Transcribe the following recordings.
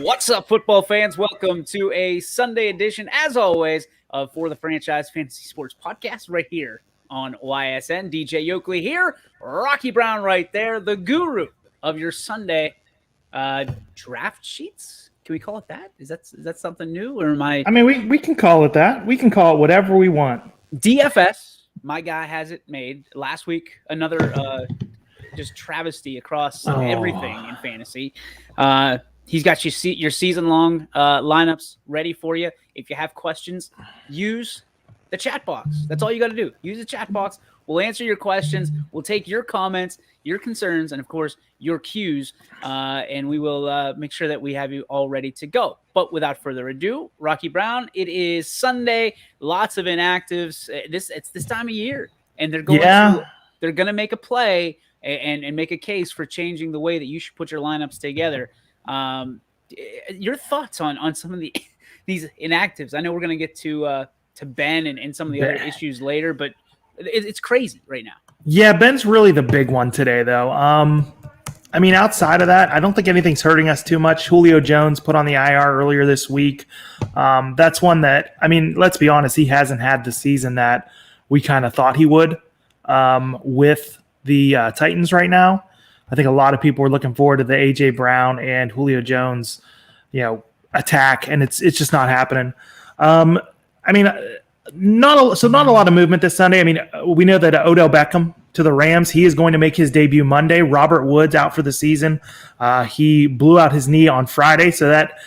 What's up, football fans? Welcome to a Sunday edition, as always, of For the Franchise Fantasy Sports Podcast right here on YSN. DJ Yoakley here, Rocky Brown right there, the guru of your Sunday draft sheets. Can we call it that? Is that something new, or am I? I mean, we can call it that. We can call it whatever we want. DFS, my guy has it made. Last week, another just travesty across everything in fantasy. He's got your season-long lineups ready for you. If you have questions, use the chat box. That's all you got to do. Use the chat box. We'll answer your questions. We'll take your comments, your concerns, and, of course, your cues, and we will make sure that we have you all ready to go. But without further ado, Rocky Brown, it is Sunday. Lots of inactives. It's this time of year, and they're going to make a play and make a case for changing the way that you should put your lineups together. Your thoughts on some of these inactives? I know we're going to get to Ben and some of the other issues later, but it's crazy right now. Yeah, Ben's really the big one today, though. I mean, outside of that, I don't think anything's hurting us too much. Julio Jones put on the IR earlier this week. That's one that, I mean, let's be honest, he hasn't had the season that we kind of thought he would with the Titans right now. I think a lot of people were looking forward to the A.J. Brown and Julio Jones, attack, and it's just not happening. I mean, not a lot of movement this Sunday. I mean, we know that Odell Beckham to the Rams, he is going to make his debut Monday. Robert Woods out for the season. He blew out his knee on Friday, so that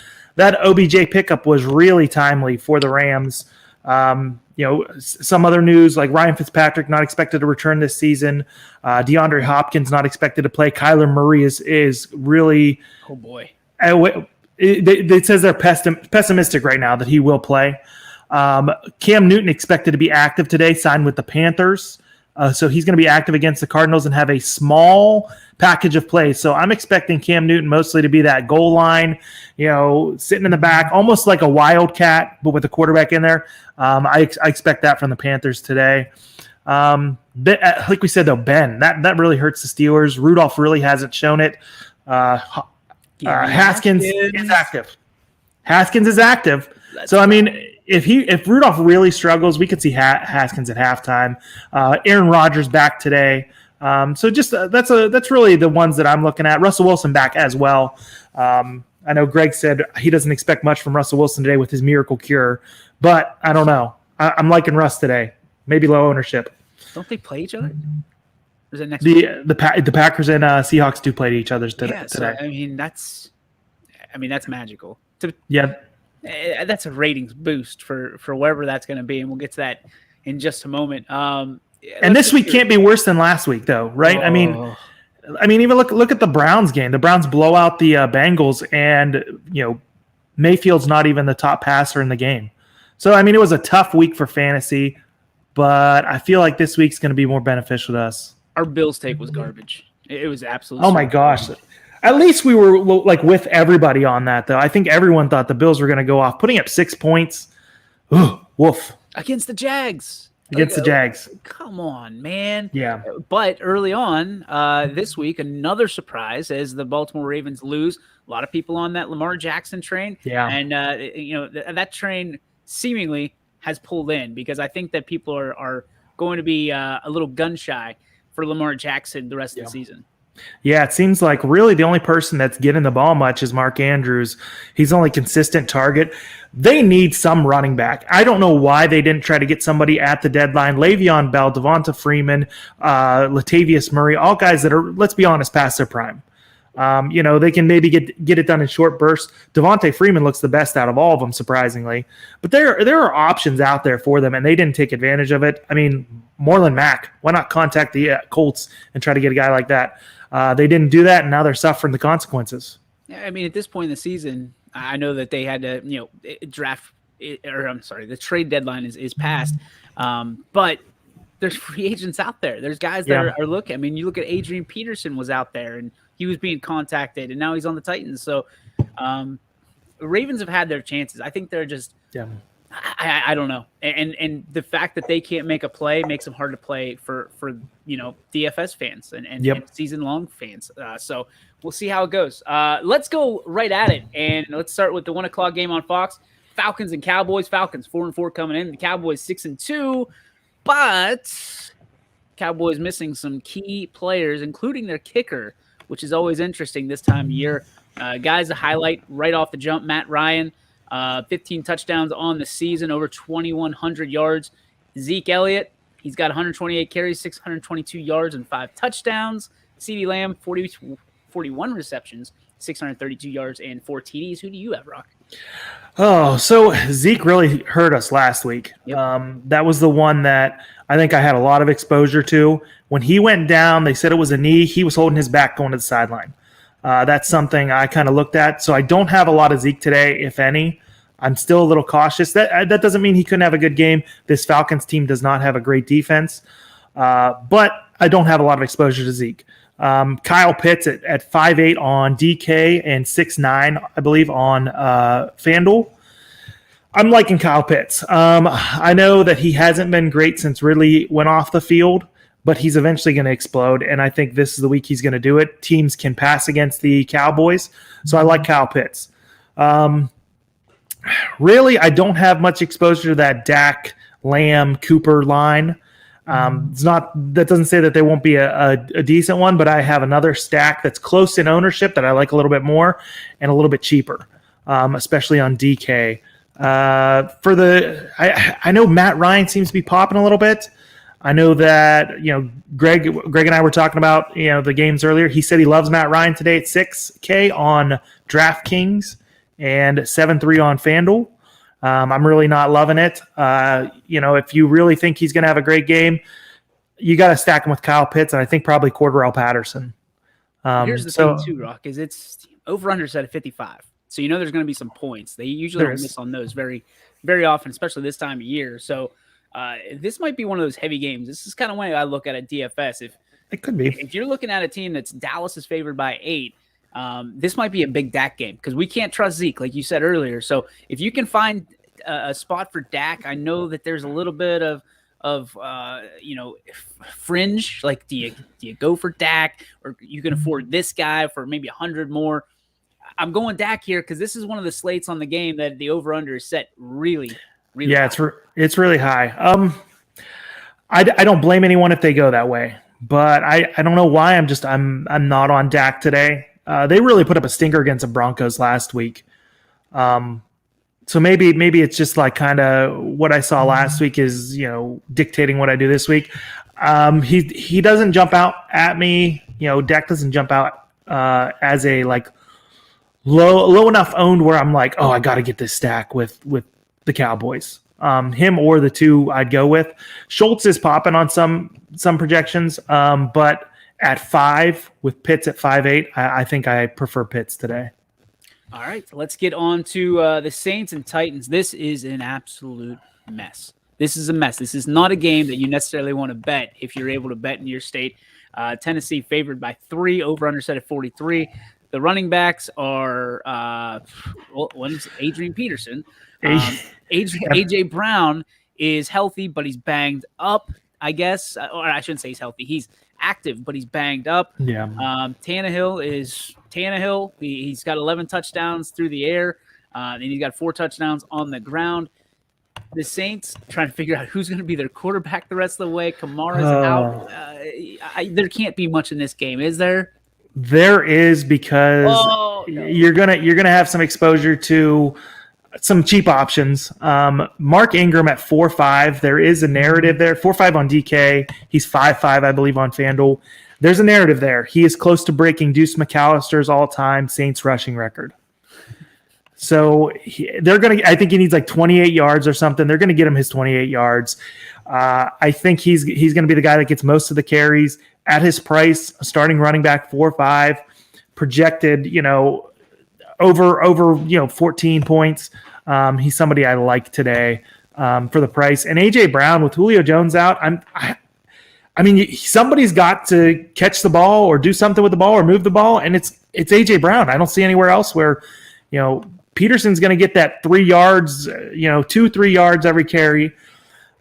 OBJ pickup was really timely for the Rams. Some other news like Ryan Fitzpatrick not expected to return this season. DeAndre Hopkins not expected to play. Kyler Murray is really. Oh boy! It says they're pessimistic right now that he will play. Cam Newton expected to be active today, signed with the Panthers. So he's going to be active against the Cardinals and have a small package of plays. So I'm expecting Cam Newton mostly to be that goal line, sitting in the back, almost like a wildcat, but with the quarterback in there. I expect that from the Panthers today. Like we said, though, Ben, that really hurts the Steelers. Rudolph really hasn't shown it. Haskins is active. So, I mean, if Rudolph really struggles, we could see Haskins at halftime. Aaron Rodgers back today. So just that's really the ones that I'm looking at. Russell Wilson back as well. I know Greg said he doesn't expect much from Russell Wilson today with his miracle cure, but I don't know. I'm liking Russ today. Maybe low ownership. Don't they play each other? Or is it next week? The Packers and Seahawks do play each other today. So, I mean that's magical. Yeah. That's a ratings boost for wherever that's going to be, and we'll get to that in just a moment. And this week can't be worse than last week, though, right? I mean, even look at the Browns game. The Browns blow out the Bengals, and Mayfield's not even the top passer in the game. So I mean, it was a tough week for fantasy, but I feel like this week's going to be more beneficial to us. Our Bills take was garbage. It was absolutely. Oh my gosh. At least we were like with everybody on that, though. I think everyone thought the Bills were going to go off, putting up 6 points. Ooh, woof. Against the Jags. The Jags. Come on, man. Yeah. But early on this week, another surprise as the Baltimore Ravens lose. A lot of people on that Lamar Jackson train. Yeah. And, that train seemingly has pulled in because I think that people are going to be a little gun shy for Lamar Jackson the rest of the season. Yeah, it seems like really the only person that's getting the ball much is Mark Andrews. He's only consistent target. They need some running back. I don't know why they didn't try to get somebody at the deadline. Le'Veon Bell, Devonta Freeman, Latavius Murray, all guys that are, let's be honest, past their prime. They can maybe get it done in short bursts. Devonta Freeman looks the best out of all of them, surprisingly. But there are options out there for them, and they didn't take advantage of it. I mean, Marlon Mack, why not contact the Colts and try to get a guy like that? They didn't do that, and now they're suffering the consequences. Yeah, I mean, at this point in the season, I know that they had to, the trade deadline is passed, but there's free agents out there. There's guys that are looking. I mean, you look at Adrian Peterson was out there, and he was being contacted, and now he's on the Titans. So, Ravens have had their chances. I think they're just I don't know, and the fact that they can't make a play makes them hard to play for DFS fans and season long fans. So we'll see how it goes. Let's go right at it, and let's start with the 1:00 game on Fox. Falcons and Cowboys. Falcons 4-4 coming in. The Cowboys 6-2, but Cowboys missing some key players, including their kicker, which is always interesting this time of year. Guys, a highlight right off the jump: Matt Ryan. 15 touchdowns on the season, over 2,100 yards. Zeke Elliott, he's got 128 carries, 622 yards, and 5 touchdowns. CeeDee Lamb, 41 receptions, 632 yards, and 4 TDs. Who do you have, Rock? Oh, so Zeke really hurt us last week. Yep. That was the one that I think I had a lot of exposure to. When he went down, they said it was a knee. He was holding his back going to the sideline. That's something I kind of looked at. So I don't have a lot of Zeke today, if any. I'm still a little cautious. That doesn't mean he couldn't have a good game. This Falcons team does not have a great defense. But I don't have a lot of exposure to Zeke. Kyle Pitts at 5'8" on DK and 6'9", I believe, on FanDuel. I'm liking Kyle Pitts. I know that he hasn't been great since Ridley went off the field, but he's eventually going to explode, and I think this is the week he's going to do it. Teams can pass against the Cowboys, so I like Kyle Pitts. Really, I don't have much exposure to that Dak, Lamb, Cooper line. That doesn't say that they won't be a decent one, but I have another stack that's close in ownership that I like a little bit more and a little bit cheaper, especially on DK. I know Matt Ryan seems to be popping a little bit. I know that, Greg and I were talking about, the games earlier. He said he loves Matt Ryan today at 6K on DraftKings and 7-3 on FanDuel. I'm really not loving it. If you really think he's going to have a great game, you got to stack him with Kyle Pitts, and I think probably Cordarrelle Patterson. Here's the thing too, Rock, is it's over-under set at 55. So there's going to be some points. They usually don't miss on those very, very often, especially this time of year. So this might be one of those heavy games. This is kind of when I look at a DFS. It could be. If you're looking at a team that's Dallas is favored by 8, this might be a big Dak game because we can't trust Zeke, like you said earlier. So if you can find a spot for Dak, I know that there's a little bit of fringe. Like, do you go for Dak, or you can afford this guy for maybe 100 more? I'm going Dak here because this is one of the slates on the game that the over/under is set really, really high. It's really high. I don't blame anyone if they go that way, but I don't know why I'm not on Dak today. They really put up a stinker against the Broncos last week. So maybe it's just like kind of what I saw last week is, dictating what I do this week. He doesn't jump out at me. Dak doesn't jump out as a like low enough owned where I'm like, oh, I got to get this stack with the Cowboys. Him or the two I'd go with. Schultz is popping on some projections, but at 5 with Pitts at 5'8", I think I prefer Pitts today. All right, let's get on to the Saints and Titans. This is an absolute mess. This is a mess. This is not a game that you necessarily want to bet if you're able to bet in your state. Tennessee favored by 3, over/under set at 43. The running backs are one's Adrian Peterson. AJ Brown is healthy, but he's banged up, I guess. Or I shouldn't say he's healthy. He's active, but he's banged up. Yeah. Tannehill is Tannehill. He's got 11 touchdowns through the air. And he's got 4 touchdowns on the ground. The Saints trying to figure out who's going to be their quarterback the rest of the way. Kamara's out. There can't be much in this game, is there? There is, because you're gonna have some exposure to some cheap options. Mark Ingram at 4.5. There is a narrative there. 4.5 on DK. He's 5.5, I believe, on FanDuel. There's a narrative there. He is close to breaking Deuce McAllister's all-time Saints rushing record. So I think he needs like 28 yards or something. They're going to get him his 28 yards. I think he's going to be the guy that gets most of the carries at his price. Starting running back 4.5, projected, over 14 points. He's somebody I like today for the price. And AJ Brown with Julio Jones out, somebody's got to catch the ball or do something with the ball or move the ball, and it's AJ Brown. I don't see anywhere else where Peterson's going to get that 3 yards, 2-3 yards every carry.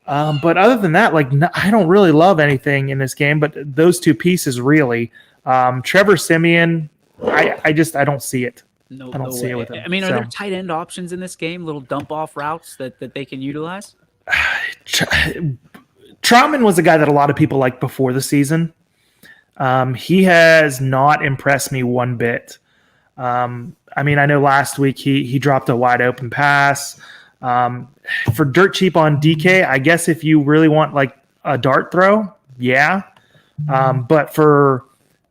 But other than that, I don't really love anything in this game, but those two pieces really. Trevor Siemian, I don't see it. No, I don't see it with him. I mean, are there tight end options in this game, little dump off routes that they can utilize? Troutman was a guy that a lot of people liked before the season. He has not impressed me one bit. I know last week he dropped a wide open pass. For dirt cheap on DK, I guess if you really want a dart throw, yeah. But for,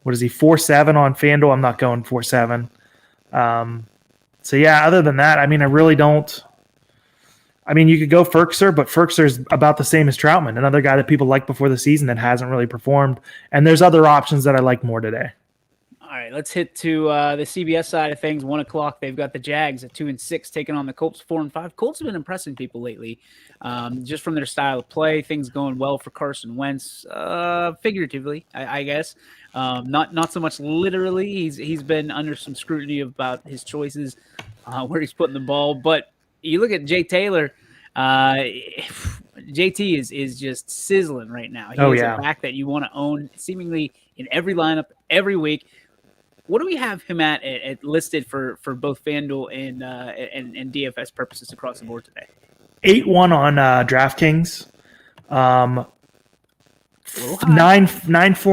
what is he, 4.7 on FanDuel, I'm not going 4.7. So yeah, other than that, I really don't. You could go Ferkser, but Ferkser's about the same as Troutman, another guy that people liked before the season that hasn't really performed. And there's other options that I like more today. All right, let's hit to the CBS side of things. 1 o'clock, they've got the Jags at 2-6 taking on the Colts 4-5. Colts have been impressing people lately, just from their style of play. Things going well for Carson Wentz, figuratively, I guess. Not so much literally. He's been under some scrutiny about his choices, where he's putting the ball. But you look at Jay Taylor. JT is just sizzling right now. He is a back that you want to own, seemingly in every lineup every week. What do we have him at listed for both FanDuel and DFS purposes across the board today? 8-1 on DraftKings. 9-4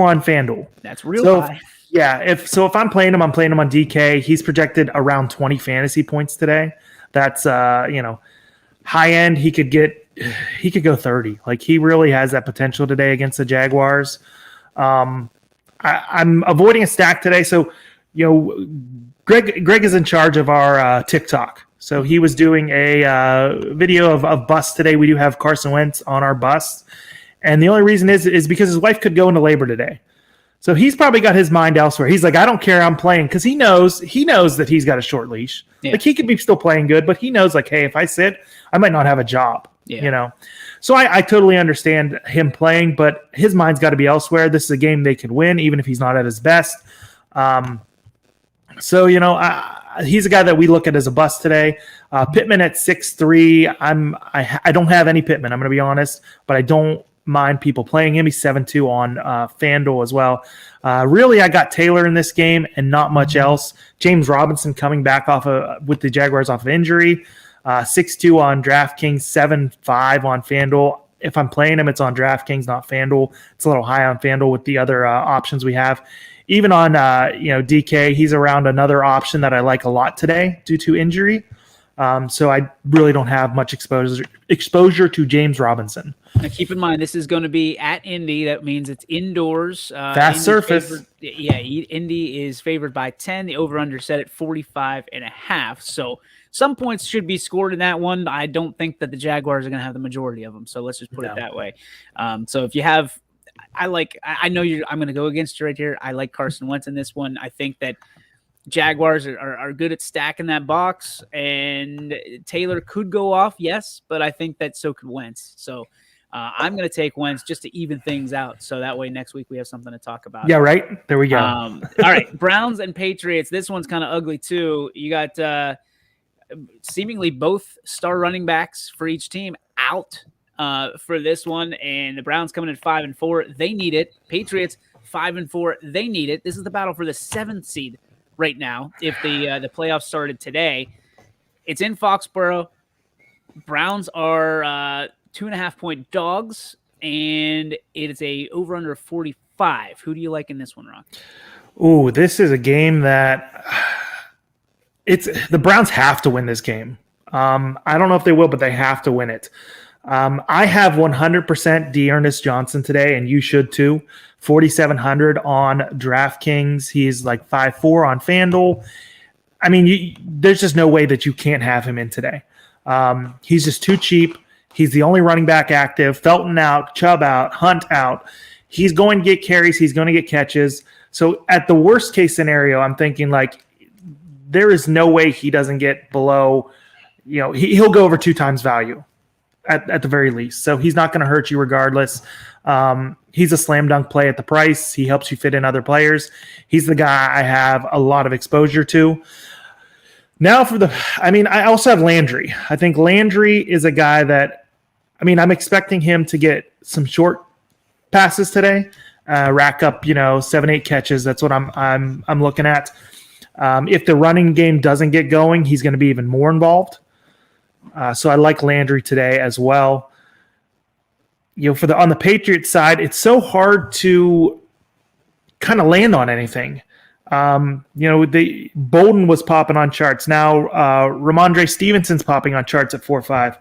on FanDuel. That's real high. Yeah, if I'm playing him, I'm playing him on DK. He's projected around 20 fantasy points today. That's high end. He could go 30. He really has that potential today against the Jaguars. I'm avoiding a stack today. So, Greg is in charge of our TikTok. So he was doing a video of busts today. We do have Carson Wentz on our busts. And the only reason is because his wife could go into labor today. So he's probably got his mind elsewhere. He's like, I don't care, I'm playing, because he knows that he's got a short leash. Yeah. He could be still playing good, but he knows hey, if I sit, I might not have a job. Yeah. So I totally understand him playing, but his mind's got to be elsewhere. This is a game they could win, even if he's not at his best. So he's a guy that we look at as a bust today. Pittman at 6.3. I don't have any Pittman, I'm going to be honest, but I don't mind people playing him. He's 7.2 on FanDuel as well. Really, I got Taylor in this game and not much else. James Robinson coming back with the Jaguars off of injury. 6.2 on DraftKings, 7.5 on FanDuel. If I'm playing him, it's on DraftKings, not FanDuel. It's a little high on FanDuel with the other options we have. Even on DK, he's around another option that I like a lot today due to injury. So I really don't have much exposure to James Robinson. Now keep in mind, this is going to be at Indy. That means it's indoors. Fast surface. Indy is favored by 10. The over-under set at 45.5. So some points should be scored in that one. I don't think that the Jaguars are going to have the majority of them. So let's just put it that way. So if you have – I'm going to go against you right here. I like Carson Wentz in this one. I think that Jaguars are good at stacking that box, and Taylor could go off, yes, but I think that so could Wentz. So I'm going to take Wentz just to even things out, so that way next week we have something to talk about. Yeah, right. There we go. All right, Browns and Patriots. This one's kind of ugly too. You got seemingly both star running backs for each team out for this one, and the Browns coming in 5-4. They need it. Patriots 5-4. They need it. This is the battle for the 7th seed right now. If the playoffs started today, it's in Foxborough. Browns are 2.5-point dogs, and it is a over under 45. Who do you like in this one, Rock? Ooh, this is a game that the Browns have to win this game. I don't know if they will, but they have to win it. I have 100% D'Ernest Johnson today, and you should too. 4,700 on DraftKings. He's like 5.4 on FanDuel. I mean, there's just no way that you can't have him in today. He's just too cheap. He's the only running back active. Felton out, Chubb out, Hunt out. He's going to get carries. He's going to get catches. So at the worst case scenario, I'm thinking there is no way he doesn't get below, he'll go over 2 times value at the very least. So he's not going to hurt you regardless. He's a slam dunk play at the price. He helps you fit in other players. He's the guy I have a lot of exposure to. Now I also have Landry. I think Landry is a guy that, I'm expecting him to get some short passes today, rack up, 7-8 catches. That's what I'm looking at. If the running game doesn't get going, he's going to be even more involved. So I like Landry today as well. On the Patriots side, it's so hard to kind of land on anything. The Bolden was popping on charts. Now Ramondre Stevenson's popping on charts at 4.5.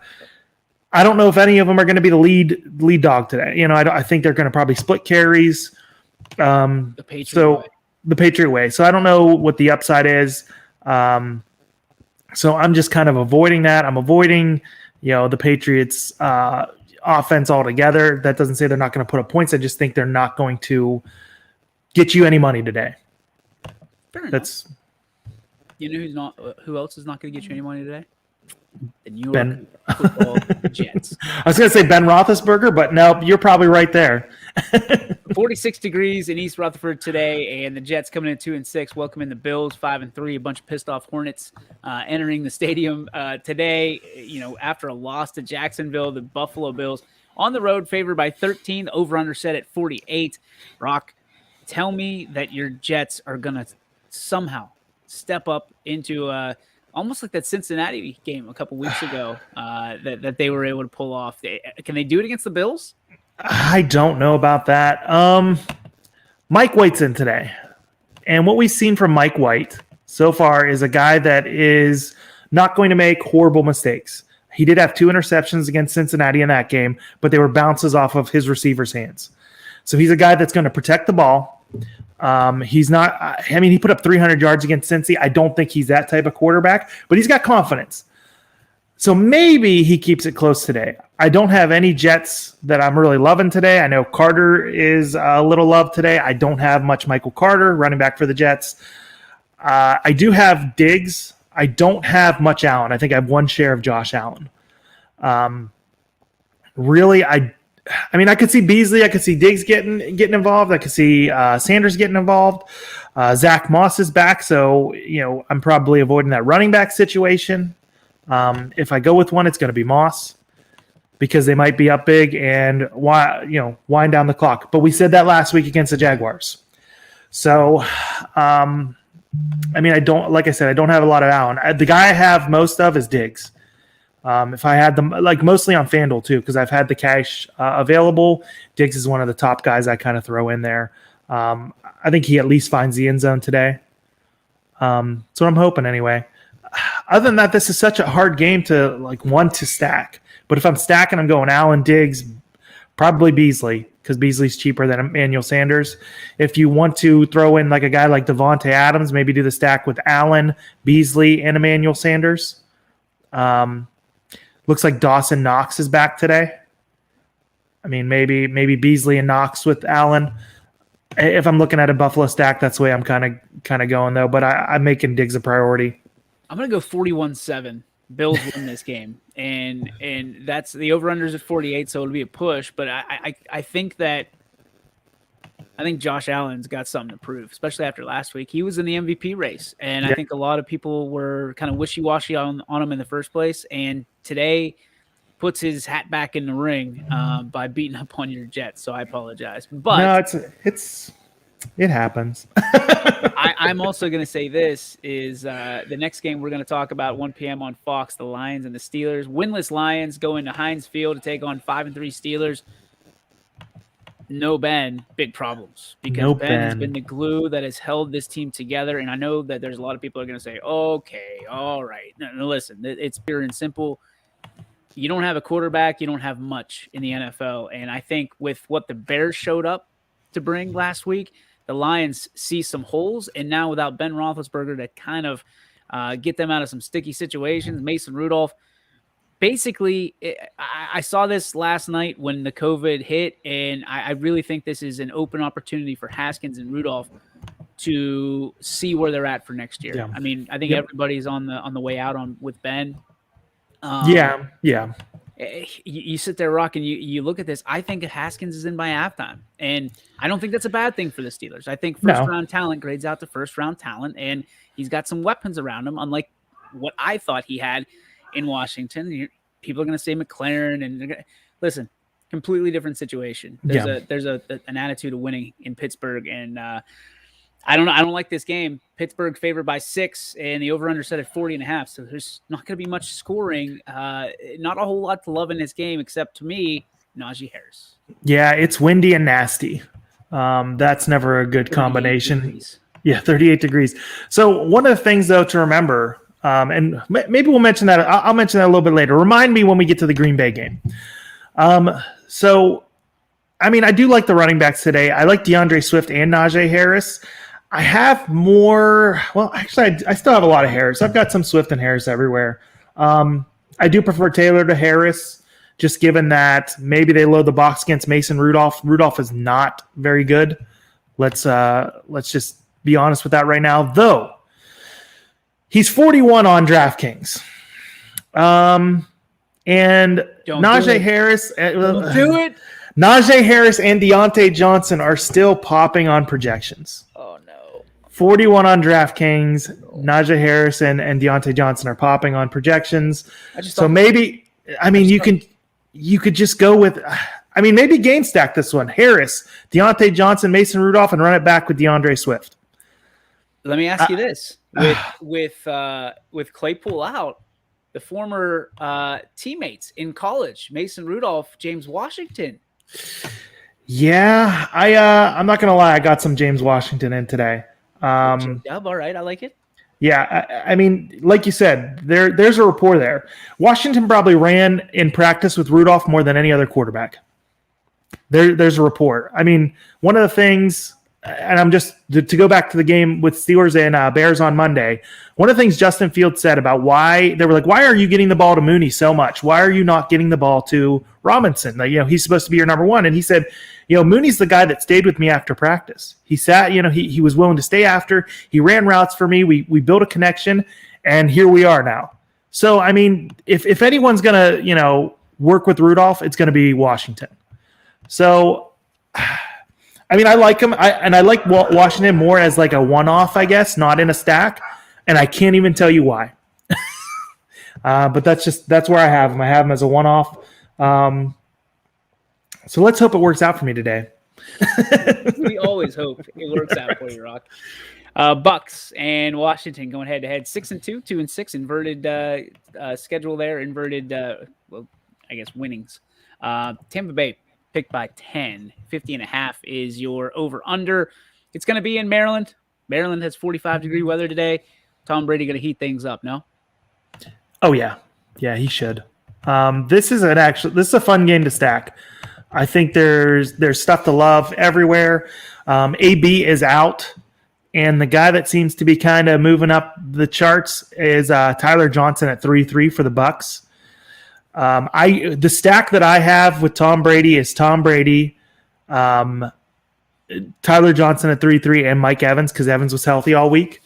I don't know if any of them are going to be the lead dog today. I think they're going to probably split carries. The Patriot way. So I don't know what the upside is. So I'm just kind of avoiding that. I'm avoiding, the Patriots offense altogether. That doesn't say they're not going to put up points. I just think they're not going to get you any money today. Fair enough. Who else is not going to get you any money today? The New York Football Jets. I was going to say Ben Roethlisberger, but no, you're probably right there. 46 degrees in East Rutherford today, and the Jets coming in 2-6, welcoming the Bills 5-3. A bunch of pissed off Hornets entering the stadium today. After a loss to Jacksonville, the Buffalo Bills on the road favored by 13. Over/under set at 48. Brock, tell me that your Jets are going to somehow step up into almost like that Cincinnati game a couple weeks ago that they were able to pull off. Can they do it against the Bills? I don't know about that. Mike White's in today. And what we've seen from Mike White so far is a guy that is not going to make horrible mistakes. He did have 2 interceptions against Cincinnati in that game, but they were bounces off of his receiver's hands. So he's a guy that's going to protect the ball. He's not, he put up 300 yards against Cincy. I don't think he's that type of quarterback, but he's got confidence. So maybe he keeps it close today. I don't have any Jets that I'm really loving today. I know Carter is a little loved today. I don't have much Michael Carter, running back for the Jets. I do have Diggs. I don't have much Allen. I think I have one share of Josh Allen. Really, I could see Beasley. I could see Diggs getting involved. I could see Sanders getting involved. Zach Moss is back, so I'm probably avoiding that running back situation. If I go with one, it's going to be Moss because they might be up big and wind down the clock. But we said that last week against the Jaguars. So, I don't, like I said, I don't have a lot of Allen. The guy I have most of is Diggs. If I had them, mostly on FanDuel too, because I've had the cash available. Diggs is one of the top guys I kind of throw in there. I think he at least finds the end zone today. That's what I'm hoping anyway. Other than that, this is such a hard game to want to stack. But if I'm stacking, I'm going Allen, Diggs, probably Beasley, because Beasley's cheaper than Emmanuel Sanders. If you want to throw in a guy like Devontae Adams, maybe do the stack with Allen, Beasley, and Emmanuel Sanders. Looks like Dawson Knox is back today. Maybe Beasley and Knox with Allen. If I'm looking at a Buffalo stack, that's the way I'm kind of going though. But I'm making Diggs a priority. I'm gonna go 41-7. Bills win this game, and that's the over/unders at 48, so it'll be a push. But I think Josh Allen's got something to prove, especially after last week. He was in the MVP race, and I think a lot of people were kind of wishy-washy on him in the first place. And today puts his hat back in the ring by beating up on your Jets. So I apologize, but no, it happens. I'm also going to say this is the next game we're going to talk about 1 p.m. on Fox, the Lions and the Steelers. Winless Lions go into Heinz Field to take on 5-3 Steelers. No Ben, big problems because Ben has been the glue that has held this team together. And I know that there's a lot of people are going to say, okay, all right. No, listen, it's pure and simple. You don't have a quarterback. You don't have much in the NFL. And I think with what the Bears showed up to bring last week, the Lions see some holes. And now without Ben Roethlisberger to kind of get them out of some sticky situations, Mason Rudolph, basically, I saw this last night when the COVID hit, and I really think this is an open opportunity for Haskins and Rudolph to see where they're at for next year. Yeah. I think everybody's on the way out with Ben. Yeah. You sit there, Rock, and you look at this. I think Haskins is in by halftime, and I don't think that's a bad thing for the Steelers. I think first-round talent grades out to first-round talent, and he's got some weapons around him, unlike what I thought he had in Washington. People are going to say McLaren, and listen, completely different situation. There's an attitude of winning in Pittsburgh, and I don't like this game. Pittsburgh favored by 6, and the over-under set at 40.5. So there's not going to be much scoring. Not a whole lot to love in this game, except to me, Najee Harris. Yeah, it's windy and nasty. That's never a good combination. Degrees. Yeah, 38 degrees. So one of the things, though, to remember, and maybe we'll mention that. I'll mention that a little bit later. Remind me when we get to the Green Bay game. So, I mean, I do like the running backs today. I like DeAndre Swift and Najee Harris. I have more. Well, actually, I still have a lot of Harris. I've got some Swift and Harris everywhere. I do prefer Taylor to Harris, just given that maybe they load the box against Mason Rudolph. Rudolph is not very good. Let's just be honest with that right now. Though he's 41 on DraftKings, and Najee Harris. Do it. Najee Harris and Deontay Johnson are still popping on projections. Oh, no. 41 on DraftKings. Najee Harris and Deontay Johnson are popping on projections. So maybe, I mean, you could just go with, I mean, maybe game stack this one. Harris, Deontay Johnson, Mason Rudolph, and run it back with DeAndre Swift. Let me ask you this. With Claypool out, the former teammates in college, Mason Rudolph, James Washington. Yeah, I'm not gonna lie. I got some James Washington in today. All right, I like it. Yeah, I mean, like you said, there's a rapport there. Washington probably ran in practice with Rudolph more than any other quarterback. There's a rapport. I mean, one of the things, and I'm just to go back to the game with Steelers and Bears on Monday. One of the things Justin Fields said about why they were like, why are you getting the ball to Mooney so much? Why are you not getting the ball to Robinson? Like, he's supposed to be your number one. And he said, Mooney's the guy that stayed with me after practice. He sat, he was willing to stay after. He ran routes for me. We built a connection, and here we are now. So, I mean, if anyone's going to, work with Rudolph, it's going to be Washington. So, I mean, I like him, and I like Washington more as like a one-off, I guess, not in a stack, and I can't even tell you why. But that's where I have him. I have him as a one-off. So let's hope it works out for me today. We always hope it works out for you, Rock. Bucks and Washington going head-to-head, 6-2, 2-6, inverted schedule there, inverted, I guess, winnings. Tampa Bay picked by 10. 50.5 is your over-under. It's going to be in Maryland. Maryland has 45-degree weather today. Tom Brady going to heat things up, no? Oh, yeah. Yeah, he should. This is a fun game to stack. I think there's stuff to love everywhere. AB is out, and the guy that seems to be kind of moving up the charts is Tyler Johnson at 3-3 for the Bucks. The stack that I have with Tom Brady is Tom Brady, Tyler Johnson at 3-3, and Mike Evans because Evans was healthy all week.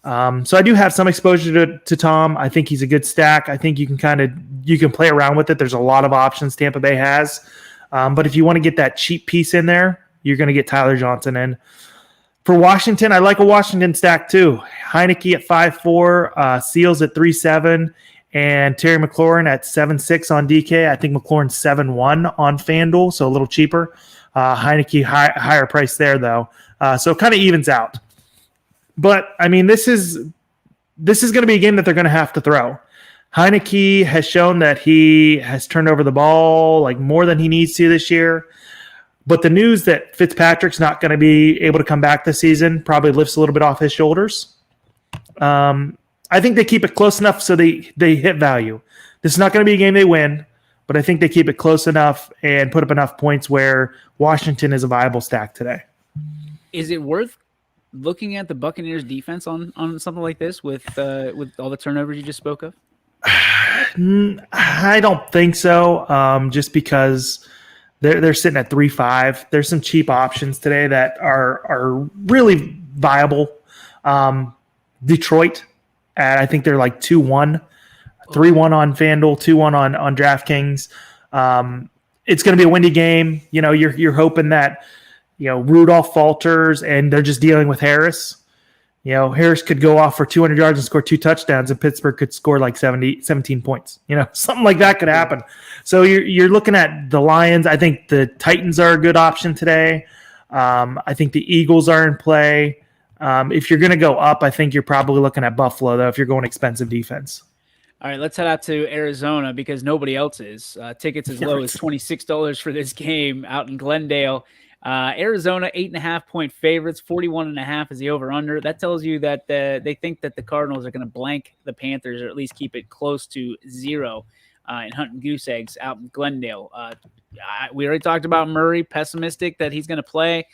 So I do have some exposure to Tom. I think he's a good stack. I think you can play around with it. There's a lot of options Tampa Bay has. But if you want to get that cheap piece in there, you're going to get Tyler Johnson in. For Washington, I like a Washington stack too. Heineke at 5-4, Seals at 3-7, and Terry McLaurin at 7-6 on DK. I think McLaurin's 7-1 on FanDuel, so a little cheaper. Heineke higher price there though, so it kind of evens out. But I mean, this is going to be a game that they're going to have to throw. Heineke has shown that he has turned over the ball like more than he needs to this year. But the news that Fitzpatrick's not going to be able to come back this season probably lifts a little bit off his shoulders. I think they keep it close enough so they hit value. This is not going to be a game they win, but I think they keep it close enough and put up enough points where Washington is a viable stack today. Is it worth looking at the Buccaneers defense on something like this with all the turnovers you just spoke of? I don't think so. Just because they're sitting at 3-5. There's some cheap options today that are really viable. Detroit, I think they're like 2-1, 3-1 on FanDuel, 2-1 on DraftKings. It's going to be a windy game. You're hoping that Rudolph falters and they're just dealing with Harris. Harris could go off for 200 yards and score 2 touchdowns, and Pittsburgh could score like 17 points. Something like that could happen. So you're looking at the Lions. I think the Titans are a good option today. I think the Eagles are in play. If you're going to go up, I think you're probably looking at Buffalo, though, if you're going expensive defense. All right, let's head out to Arizona because nobody else is. Tickets as low as $26 for this game out in Glendale. Arizona, 8.5-point favorites, 41.5 is the over-under. That tells you that they think that the Cardinals are going to blank the Panthers or at least keep it close to 0 in hunting goose eggs out in Glendale. We already talked about Murray, pessimistic that he's going to play.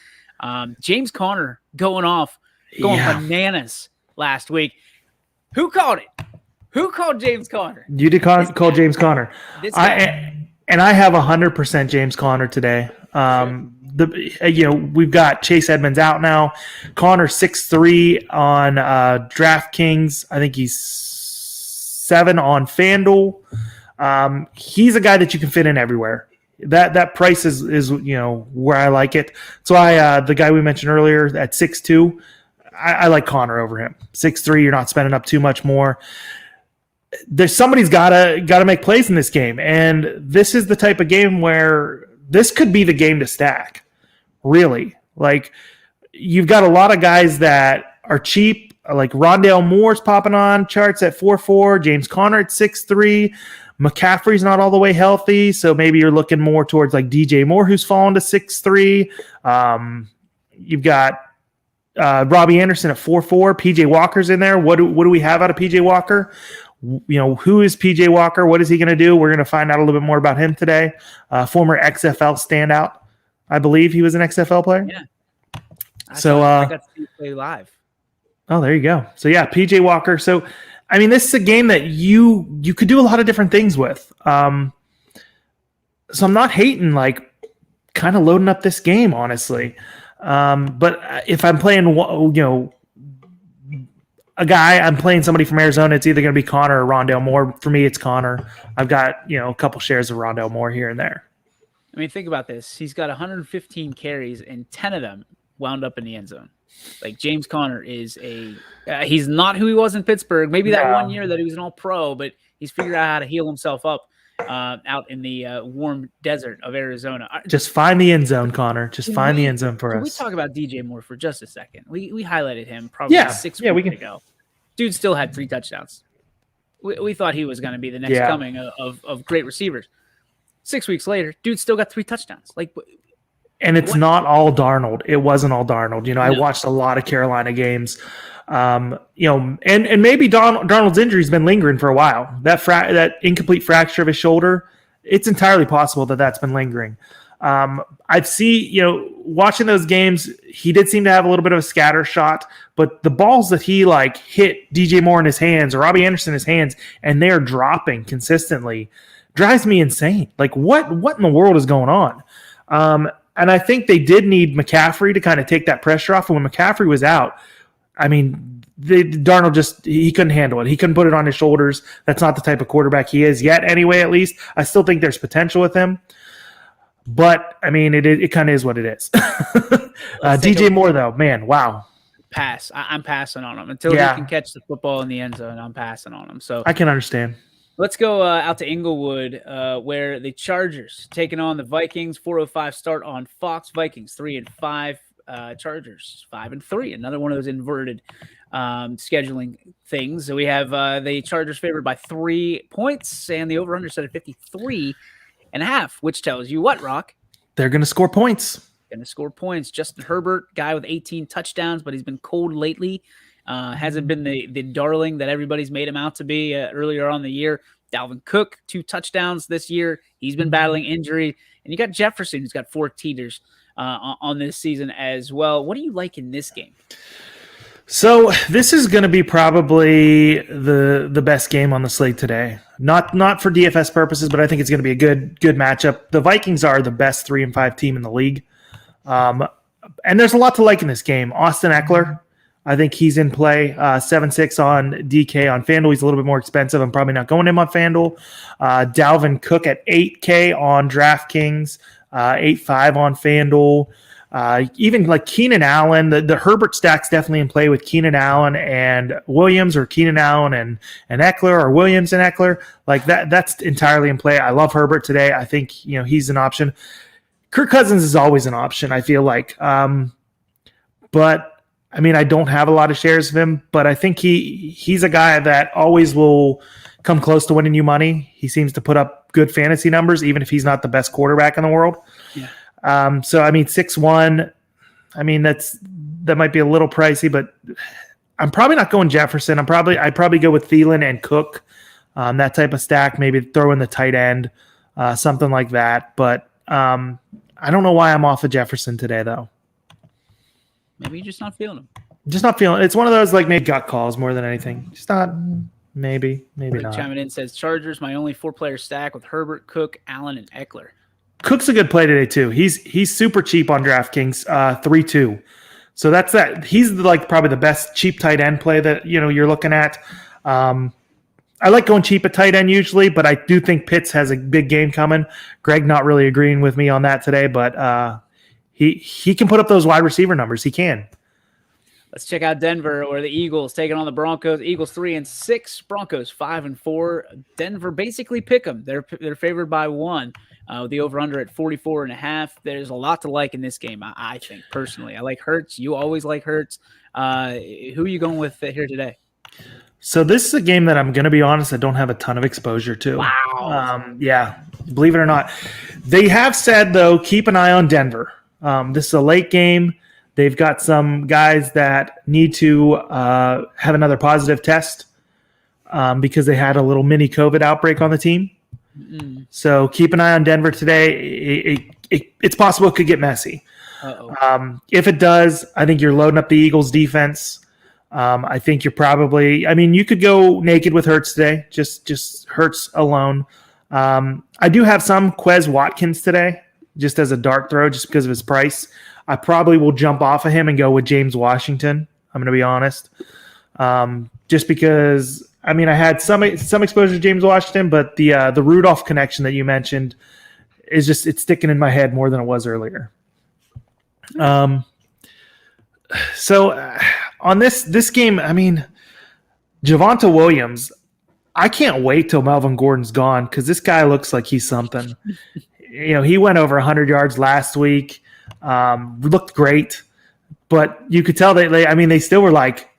James Conner going bananas last week. Who called it? Who called James Conner? You did call James Conner. I have 100% James Conner today. We've got Chase Edmonds out now. Conner 6'3" on DraftKings. I think he's 7 on FanDuel. He's a guy that you can fit in everywhere. That price is where I like it. So the guy we mentioned earlier at 6'2", I like Conner over him. 6'3", you're not spending up too much more. Somebody's gotta make plays in this game, and this is the type of game where this could be the game to stack. Really, like you've got a lot of guys that are cheap, like Rondale Moore's popping on charts at 4.4, James Conner at 6'3". McCaffrey's not all the way healthy, so maybe you're looking more towards like DJ Moore, who's fallen to 6'3". You've got Robbie Anderson at 4.4. PJ Walker's in there. What do we have out of PJ Walker? Who is PJ Walker? What is he going to do? We're going to find out a little bit more about him today. Former XFL standout. I believe he was an XFL player. Yeah. I got to see him play live. Oh, there you go. So, yeah, PJ Walker. So, I mean, this is a game that you could do a lot of different things with. So I'm not hating, like, kind of loading up this game, honestly. But if I'm playing, a guy, I'm playing somebody from Arizona, it's either going to be Conner or Rondale Moore. For me, it's Conner. I've got, a couple shares of Rondale Moore here and there. I mean, think about this. He's got 115 carries, and 10 of them wound up in the end zone. Like, James Conner is he's not who he was in Pittsburgh. Maybe that 1 year that he was an all-pro, but he's figured out how to heal himself up out in the warm desert of Arizona. Just find the end zone, Conner. Just find the end zone for us. Can we talk about DJ Moore for just a second? We highlighted him probably 6 weeks ago. Dude still had 3 touchdowns. We thought he was going to be the next coming of great receivers. 6 weeks later, dude still got 3 touchdowns. And it's not all Darnold. It wasn't all Darnold. I watched a lot of Carolina games. And maybe Darnold's injury's been lingering for a while. That incomplete fracture of his shoulder, it's entirely possible that that's been lingering. I'd see, watching those games, he did seem to have a little bit of a scatter shot, but the balls that he hit DJ Moore in his hands or Robbie Anderson in his hands, and they're dropping consistently, drives me insane. Like, what in the world is going on? And I think they did need McCaffrey to kind of take that pressure off. And when McCaffrey was out, I mean, Darnold he couldn't handle it. He couldn't put it on his shoulders. That's not the type of quarterback he is yet anyway, at least. I still think there's potential with him. But, I mean, it kind of is what it is. DJ Moore, though, man, wow. Pass. I'm passing on him. Until he can catch the football in the end zone, I'm passing on him. So I can understand. Let's go out to Inglewood, where the Chargers taking on the Vikings. 4:05 start on Fox. Vikings 3-5. Chargers 5-3. Another one of those inverted scheduling things. So we have the Chargers favored by 3 points, and the over/under set at 53.5, which tells you what, Rock? They're going to score points. Justin Herbert, guy with 18 touchdowns, but he's been cold lately. Hasn't been the darling that everybody's made him out to be earlier on the year. Dalvin Cook, 2 touchdowns this year. He's been battling injury. And you got Jefferson, who's got 4 teeters on this season as well. What do you like in this game? So this is going to be probably the best game on the slate today. Not for DFS purposes, but I think it's going to be a good matchup. The Vikings are the best 3-5 team in the league. And there's a lot to like in this game. Austin Eckler, I think he's in play. 7.6 on DK. On FanDuel, he's a little bit more expensive. I'm probably not going him on FanDuel. Dalvin Cook at 8K on DraftKings. 8.5 on FanDuel. Even like Keenan Allen, the Herbert stack's definitely in play with Keenan Allen and Williams, or Keenan Allen and Eckler, or Williams and Eckler. Like that's entirely in play. I love Herbert today. I think he's an option. Kirk Cousins is always an option, I feel like. But I mean, I don't have a lot of shares of him, but I think he's a guy that always will come close to winning you money. He seems to put up good fantasy numbers, even if he's not the best quarterback in the world. Yeah. So I mean, 6-1. I mean, that might be a little pricey, but I'm probably not going Jefferson. I'd probably go with Thielen and Cook, that type of stack. Maybe throw in the tight end, something like that. But I don't know why I'm off of Jefferson today, though. Maybe you're just not feeling him. Just not feeling it. It's one of those like maybe gut calls more than anything. Just not. Maybe not. Chiming in says Chargers, my only 4-player stack with Herbert, Cook, Allen, and Eckler. Cook's a good play today too. He's super cheap on DraftKings, 3-2. So that's that. He's like probably the best cheap tight end play that you're looking at. I like going cheap at tight end usually, but I do think Pitts has a big game coming. Greg not really agreeing with me on that today, but he can put up those wide receiver numbers. He can. Let's check out Denver, or the Eagles taking on the Broncos. Eagles 3-6, Broncos 5-4. Denver basically pick them. They're favored by 1. The over/under at 44.5. There's a lot to like in this game, I think, personally. I like Hurts. You always like Hurts. Who are you going with here today? So this is a game that I'm going to be honest, I don't have a ton of exposure to. Wow. Yeah, believe it or not. They have said, though, keep an eye on Denver. This is a late game. They've got some guys that need to have another positive test because they had a little mini COVID outbreak on the team. Mm-hmm. So keep an eye on Denver today. It's possible it could get messy. If it does, I think you're loading up the Eagles defense. I think you're probably – I mean, you could go naked with Hurts today, just Hurts alone. I do have some Quez Watkins today just as a dart throw just because of his price. I probably will jump off of him and go with James Washington. I'm going to be honest. Just because, I mean, I had some exposure to James Washington, but the Rudolph connection that you mentioned is just, it's sticking in my head more than it was earlier. So on this game, I mean, Javonte Williams, I can't wait till Melvin Gordon's gone because this guy looks like he's something. He went over 100 yards last week. Looked great, but you could tell they still were like,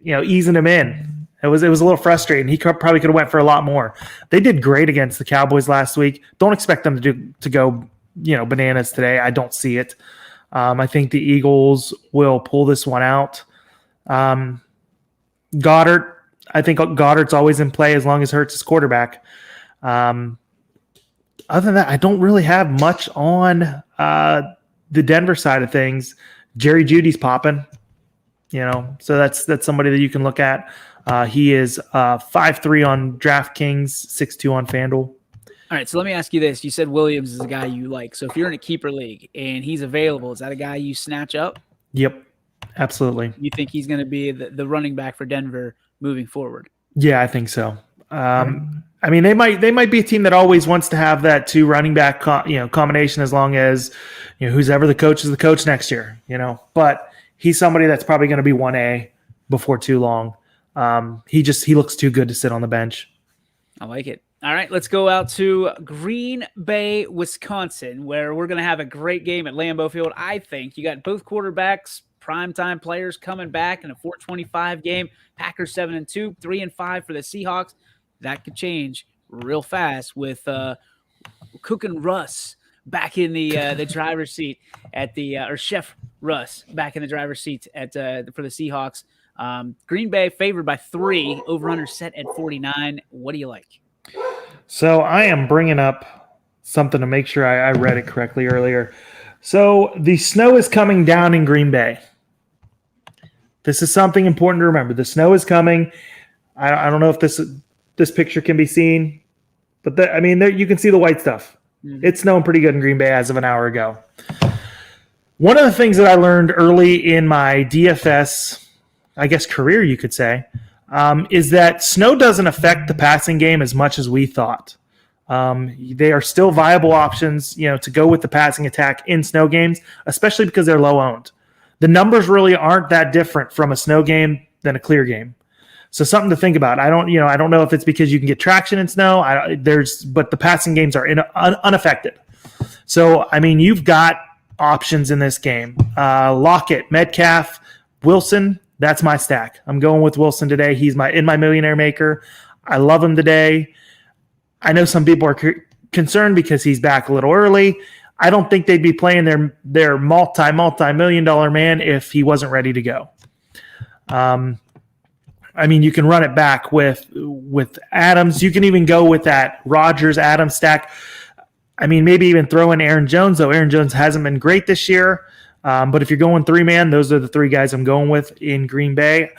easing him in. It was a little frustrating. He probably could have went for a lot more. They did great against the Cowboys last week. Don't expect them to go, bananas today. I don't see it. I think the Eagles will pull this one out. Goddard, I think Goddard's always in play as long as Hurts is quarterback. Other than that, I don't really have much on the Denver side of things. Jerry Jeudy's popping, so that's somebody that you can look at. He is 5-3 on DraftKings, 6-2 on FanDuel. All right, so let me ask you this. You said Williams is a guy you like. So if you're in a keeper league and he's available, is that a guy you snatch up? Yep, absolutely. You think he's going to be the running back for Denver moving forward? Yeah, I think so. I mean, they might be a team that always wants to have that 2 running back combination as long as who's ever the coach is the coach next year. But he's somebody that's probably going to be 1A before too long. He looks too good to sit on the bench. I like it. All right, let's go out to Green Bay, Wisconsin, where we're going to have a great game at Lambeau Field. I think you got both quarterbacks, primetime players coming back in a 425 game. Packers 7-2, 3-5 for the Seahawks. That could change real fast with Cook and Russ back in the driver's seat or Chef Russ back in the driver's seat for the Seahawks. Green Bay favored by 3, over/under set at 49. What do you like? So I am bringing up something to make sure I read it correctly earlier. So the snow is coming down in Green Bay. This is something important to remember. The snow is coming. I don't know if this picture can be seen, but you can see the white stuff. Mm-hmm. It's snowing pretty good in Green Bay as of an hour ago. One of the things that I learned early in my DFS, I guess, career, you could say, is that snow doesn't affect the passing game as much as we thought. They are still viable options, to go with the passing attack in snow games, especially because they're low owned. The numbers really aren't that different from a snow game than a clear game. So something to think about. I don't know if it's because you can get traction in snow. But the passing games are unaffected. So, you've got options in this game. Lockett, Metcalf, Wilson, that's my stack. I'm going with Wilson today. He's in my millionaire maker. I love him today. I know some people are concerned because he's back a little early. I don't think they'd be playing their multi-million dollar man if he wasn't ready to go. You can run it back with Adams. You can even go with that Rodgers-Adams stack. Maybe even throw in Aaron Jones, though Aaron Jones hasn't been great this year. But if you're going 3-man, those are the 3 guys I'm going with in Green Bay.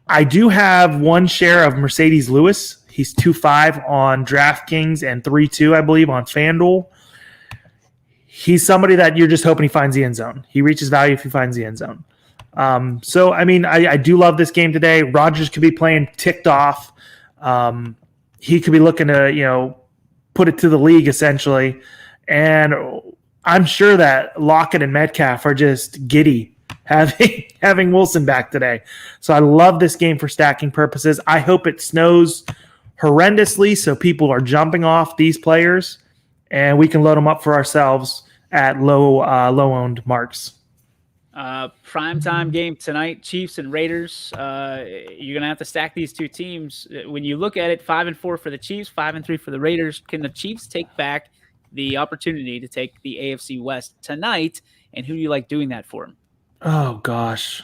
I do have 1 share of Mercedes Lewis. He's 2.5 on DraftKings and 3.2, I believe, on FanDuel. He's somebody that you're just hoping he finds the end zone. He reaches value if he finds the end zone. I do love this game today. Rodgers could be playing ticked off. He could be looking to, put it to the league essentially. And I'm sure that Lockett and Metcalf are just giddy having Wilson back today. So I love this game for stacking purposes. I hope it snows horrendously so people are jumping off these players and we can load them up for ourselves at low owned marks. Primetime game tonight, Chiefs and Raiders. You're going to have to stack these 2 teams. When you look at it, 5-4 for the Chiefs, 5-3 for the Raiders. Can the Chiefs take back the opportunity to take the AFC West tonight? And who do you like doing that for them? Oh, gosh.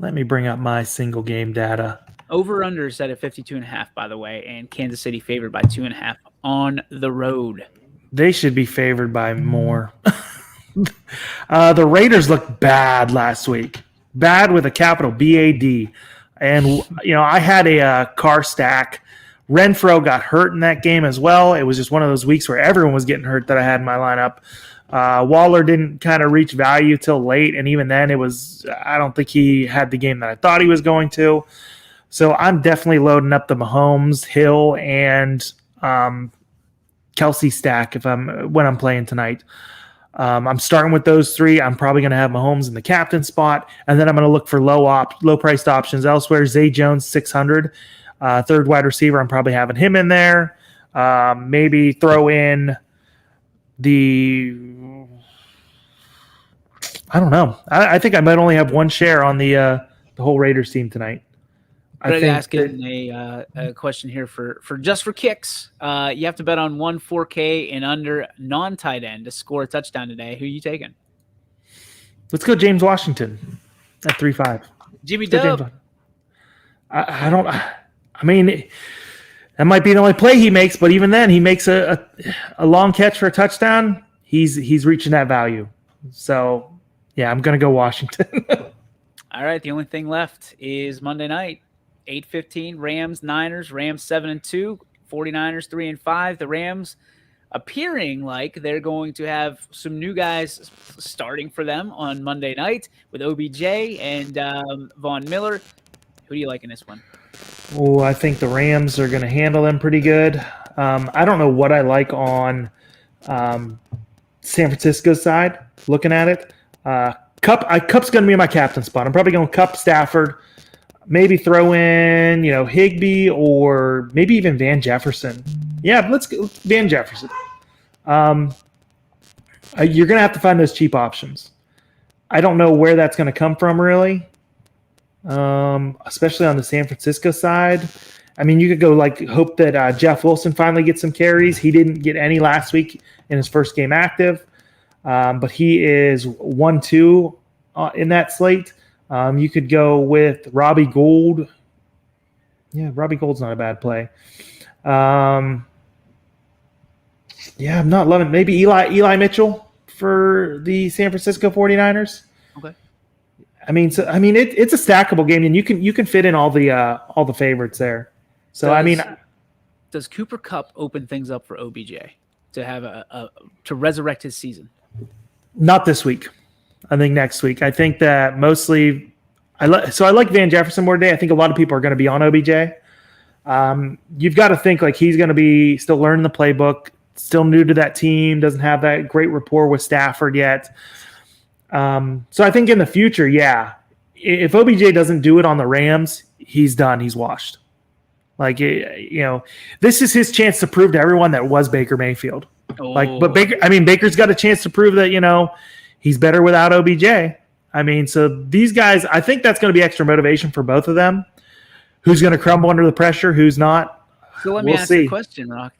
Let me bring up my single game data. Over-under set at 52.5, by the way, and Kansas City favored by 2.5 on the road. They should be favored by more. The Raiders looked bad last week. Bad with a capital B-A-D. And, I had a car stack. Renfro got hurt in that game as well. It was just one of those weeks where everyone was getting hurt that I had in my lineup. Waller didn't kind of reach value till late, and even then I don't think he had the game that I thought he was going to. So I'm definitely loading up the Mahomes, Hill, and Kelsey stack when I'm playing tonight. I'm starting with those 3. I'm probably going to have Mahomes in the captain spot, and then I'm going to look for low-priced options elsewhere. Zay Jones, 600, third wide receiver. I'm probably having him in there. Maybe throw in I don't know. I think I might only have 1 share on the whole Raiders team tonight. I'm asking a question here for just for kicks. You have to bet on 1 4K and under non-tight end to score a touchdown today. Who are you taking? Let's go James Washington at 3.5. Jimmy Dub. That might be the only play he makes, but even then, he makes a long catch for a touchdown. He's reaching that value. So, yeah, I'm going to go Washington. All right, the only thing left is Monday night. 8:15, Rams, Niners, Rams 7-2, 49ers 3-5. The Rams appearing like they're going to have some new guys starting for them on Monday night with OBJ and Von Miller. Who do you like in this one? Oh, I think the Rams are going to handle them pretty good. I don't know what I like on San Francisco's side, looking at it. Cup's going to be my captain spot. I'm probably going Cup, Stafford. Maybe throw in, Higbee or maybe even Van Jefferson. Yeah, let's go Van Jefferson. You're going to have to find those cheap options. I don't know where that's going to come from, really, especially on the San Francisco side. You could go hope that Jeff Wilson finally gets some carries. He didn't get any last week in his first game active, but he is 1-2 in that slate. You could go with Robbie Gould. Yeah, Robbie Gould's not a bad play. I'm not loving maybe Eli Mitchell for the San Francisco 49ers. Okay. It's a stackable game, and you can fit in all the favorites there. So does Cooper Kupp open things up for OBJ to have to resurrect his season? Not this week. I think next week. I think that mostly I like Van Jefferson more today. I think a lot of people are going to be on OBJ. You've got to think like he's going to be still learning the playbook, still new to that team, doesn't have that great rapport with Stafford yet. So I think in the future, if OBJ doesn't do it on the Rams, he's done. He's washed. Like, this is his chance to prove to everyone that it was Baker Mayfield. But Baker's got a chance to prove that, he's better without OBJ. So these guys, I think that's going to be extra motivation for both of them. Who's going to crumble under the pressure? Who's not? So let me ask you a question, Rock.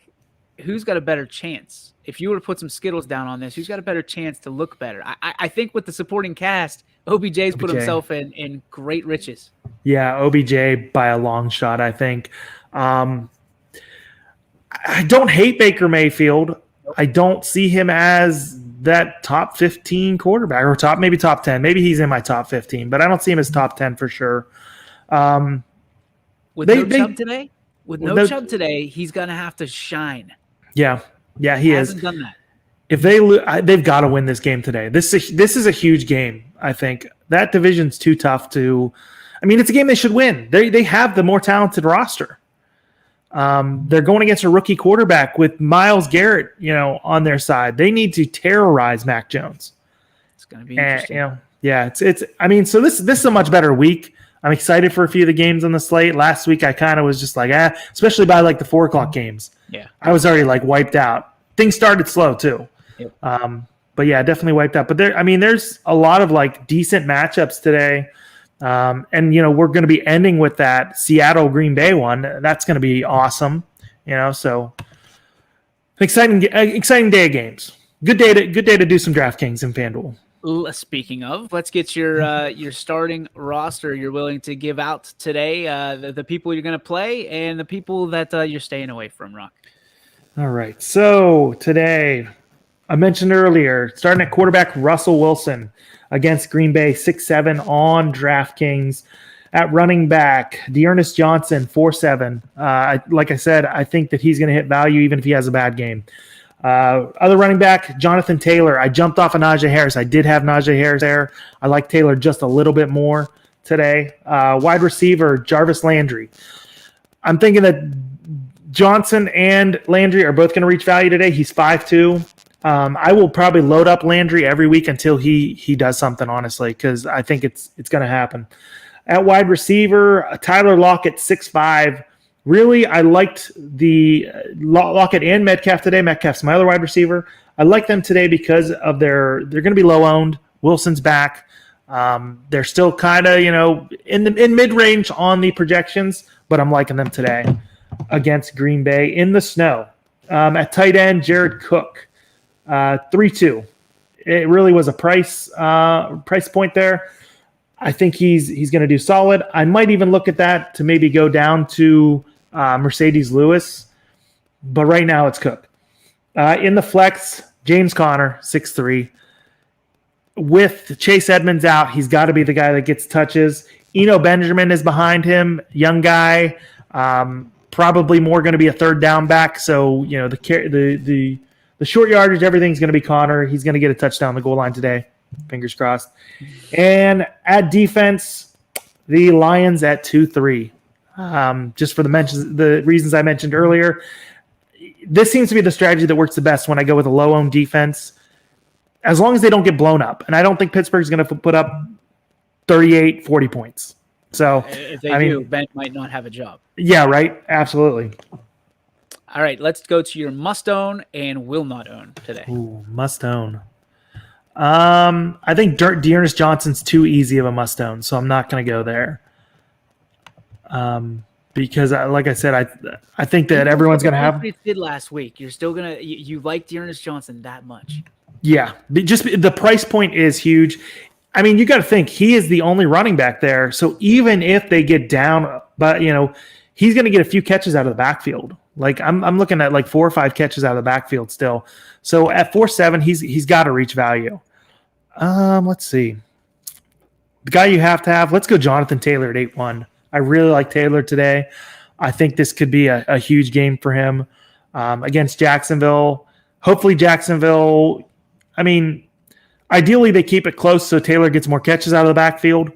Who's got a better chance? If you were to put some Skittles down on this, who's got a better chance to look better? I think with the supporting cast, OBJ's put himself in great riches. Yeah, OBJ by a long shot, I think. I don't hate Baker Mayfield. I don't see him as that top 15 quarterback or maybe top 10. Maybe he's in my top 15, but I don't see him as top 10 for sure. With no Chubb today, he's going to have to shine. Yeah, he hasn't done that. If they've got to win this game today. This is a huge game, I think. That division's too tough to – it's a game they should win. They have the more talented roster. They're going against a rookie quarterback with Myles Garrett, on their side. They need to terrorize Mac Jones. It's going to be interesting. So this is a much better week. I'm excited for a few of the games on the slate. Last week I kind of was just like, especially by like the 4:00 games. Yeah. I was already like wiped out. Things started slow too. Yep. But definitely wiped out. But there's a lot of like decent matchups today. And we're going to be ending with that Seattle Green Bay one. That's going to be awesome. So exciting day of games. Good day to do some DraftKings and FanDuel. Speaking of, let's get your starting roster you're willing to give out today, the people you're going to play and the people that you're staying away from, Rock. All right. So today, I mentioned earlier, starting at quarterback, Russell Wilson against Green Bay, 6-7 on DraftKings. At running back, Dearness Johnson, 4-7. Like I said, I think that he's going to hit value even if he has a bad game. Other running back, Jonathan Taylor. I jumped off of Najee Harris. I did have Najee Harris there. I like Taylor just a little bit more today. Wide receiver, Jarvis Landry. I'm thinking that Johnson and Landry are both going to reach value today. He's 5'2". I will probably load up Landry every week until he does something, honestly, because I think it's going to happen. At wide receiver, Tyler Lockett, 6'5". Really, I liked the Lockett and Metcalf today. Metcalf's my other wide receiver. I like them today because of they're going to be low owned. Wilson's back. They're still kind of in mid range on the projections, but I'm liking them today against Green Bay in the snow. At tight end, Jared Cook, 3-2. It really was a price point there. I think he's going to do solid. I might even look at that to maybe go down to Mercedes Lewis, but right now it's Cook. In the flex, James Conner, 6'3". With Chase Edmonds out, he's got to be the guy that gets touches. Eno Benjamin is behind him, young guy, probably more going to be a third down back. So the short yardage, everything's going to be Conner. He's going to get a touchdown on the goal line today. Fingers crossed. And at defense, the Lions at 2-3. Just for the reasons I mentioned earlier, this seems to be the strategy that works the best when I go with a low-owned defense, as long as they don't get blown up. And I don't think Pittsburgh's going to put up 38, 40 points. So if they do, Ben might not have a job. Yeah, right. Absolutely. All right, let's go to your must-own and will not own today. Ooh, must-own. I think Dearness Johnson's too easy of a must-own, so I'm not going to go there. Because, like I said, I think that everyone's going to have. Did last week? You're still gonna you like Dearness Johnson that much? Yeah, just the price point is huge. You got to think he is the only running back there. So even if they get down, but he's going to get a few catches out of the backfield. Like I'm looking at like 4 or 5 catches out of the backfield still. So at 4.7, he's got to reach value. Let's see. The guy you have to have. Let's go Jonathan Taylor at 8-1. I really like Taylor today. I think this could be a huge game for him against Jacksonville. Hopefully Jacksonville. Ideally they keep it close so Taylor gets more catches out of the backfield.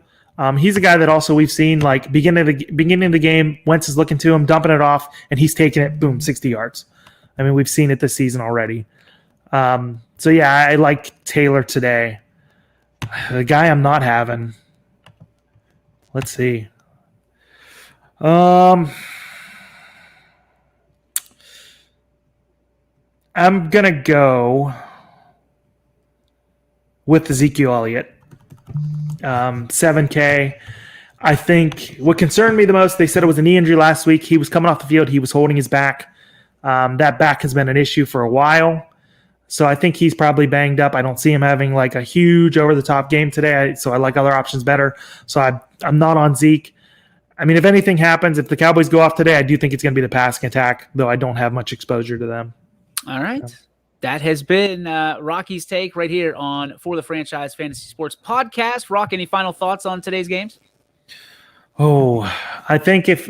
He's a guy that also we've seen like beginning of the game, Wentz is looking to him, dumping it off, and he's taking it, boom, 60 yards. I mean, we've seen it this season already. So yeah, I like Taylor today. The guy I'm not having. Let's see. I'm gonna go with Ezekiel Elliott. 7K. I think what concerned me the most, they said it was a knee injury last week. He was coming off the field. He was holding his back. That back has been an issue for a while. So I think he's probably banged up. I don't see him having like a huge over-the-top game today. So I like other options better. So I'm not on Zeke. I mean, if anything happens, if the Cowboys go off today, I do think it's going to be the passing attack, though I don't have much exposure to them. All right. That has been Rocky's take right here on For the Franchise Fantasy Sports Podcast. Rock, any final thoughts on today's games? Oh, I think if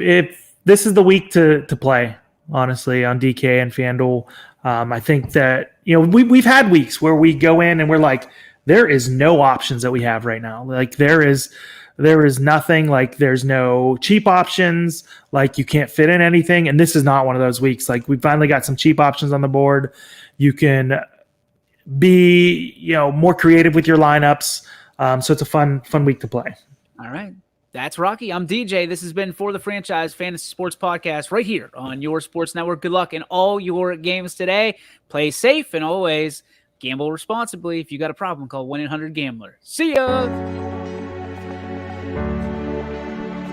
this is the week to play, honestly, on DK and FanDuel, I think that, we've had weeks where we go in and we're like, there is no options that we have right now. Like there is nothing, like there's no cheap options, like you can't fit in anything. And this is not one of those weeks. Like we finally got some cheap options on the board. You can be, more creative with your lineups. So it's a fun week to play. All right. That's Rocky. I'm DJ. This has been For the Franchise Fantasy Sports Podcast right here on your sports network. Good luck in all your games today. Play safe and always gamble responsibly. If you got a problem, call 1-800-GAMBLER. See ya.